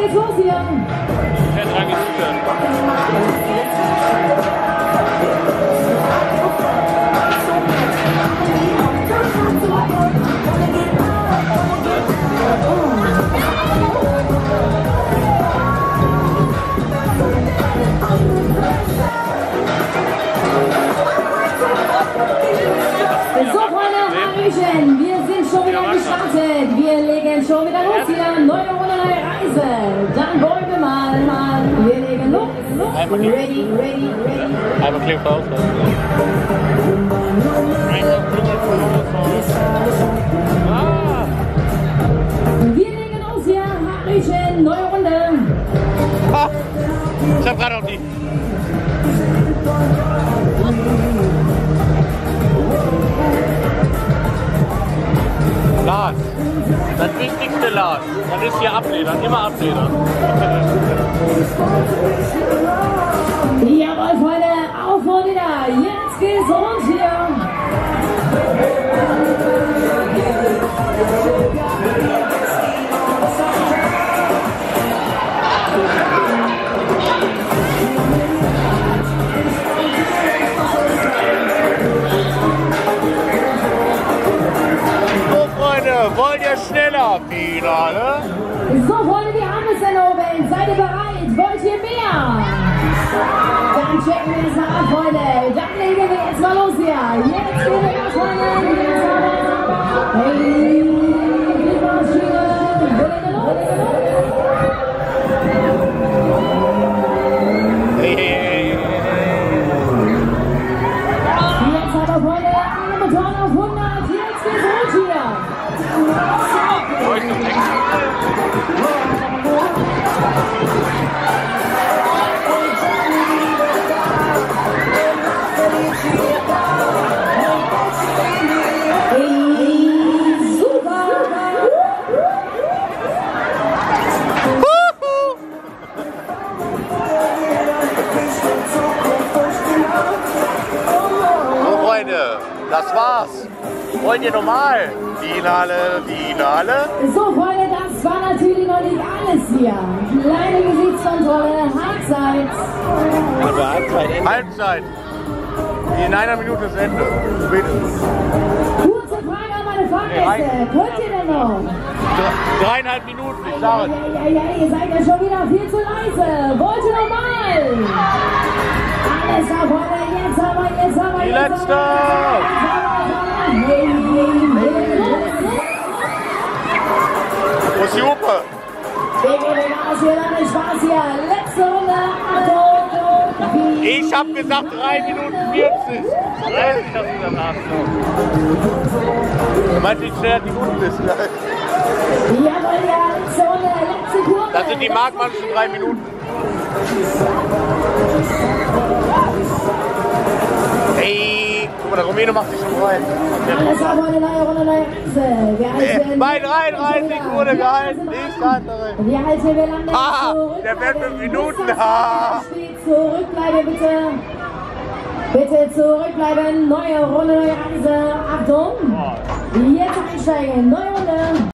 geht's los hier. Wer dran geführt? So, Freunde, Hallöchen, wir sind schon wieder gestartet. Wir legen schon wieder los hier. Neue Runde, neue Reise. Dann wollen wir mal. Wir legen los. Ready. Einmal klingt raus. Wir legen los hier. Hallöchen, neue Runde. Ah, ich hab gerade noch die. Lars, das wichtigste Lars, das ist hier abledern, immer abledern. Jawohl, Freunde, auf und wieder. Jetzt geht's rund hier. Wollt ihr schneller? Finale? So, Freunde, wir haben es dann oben. Seid ihr bereit? Wollt ihr mehr? Dann checken wir es mal ab, Freunde. Dann legen wir jetzt mal los hier. Jetzt gehen wir los, Freunde. Jetzt aber. Hey, die Maschine. Wir legen los. Jetzt aber, Freunde, alle Motoren auf 100. Jetzt geht's rund hier. So, Freunde, das war's. Wollt ihr normal? Finale. So, Freunde, das war natürlich noch nicht alles hier. Kleine Gesichtskontrolle, Halbzeit. Also Halbzeit. In einer Minute ist Ende. Spätestens. Kurze Frage an meine Fahrgäste. Könnt ihr denn noch? 3,5 Minuten, ich sage. Ja, ihr seid ja schon wieder viel zu leise. Wollt ihr normal? Alles klar, Freunde, jetzt aber. Die letzte. Wo ist die Hupe? Spaß hier. Letzte Runde. Achtung. Ich hab gesagt 3 Minuten 40. 30 hast du danach noch. Du meinst, wie schnell die Minuten bist? Jawohl, ja, letzte Runde, letzte Kurve. Das sind die Markmann schon 3 Minuten. Hey, guck mal, der Rumäne macht sich schon rein. Alles aber eine neue Runde, neue Reise. Bei 33 wurde gehalten, nicht andere. Wir halten, wir landen zurück. Der wird 5 Minuten. Zurückbleiben, bitte. Bitte zurückbleiben. Neue Runde, neue Reise. Achtung. Jetzt einsteigen. Neue Runde.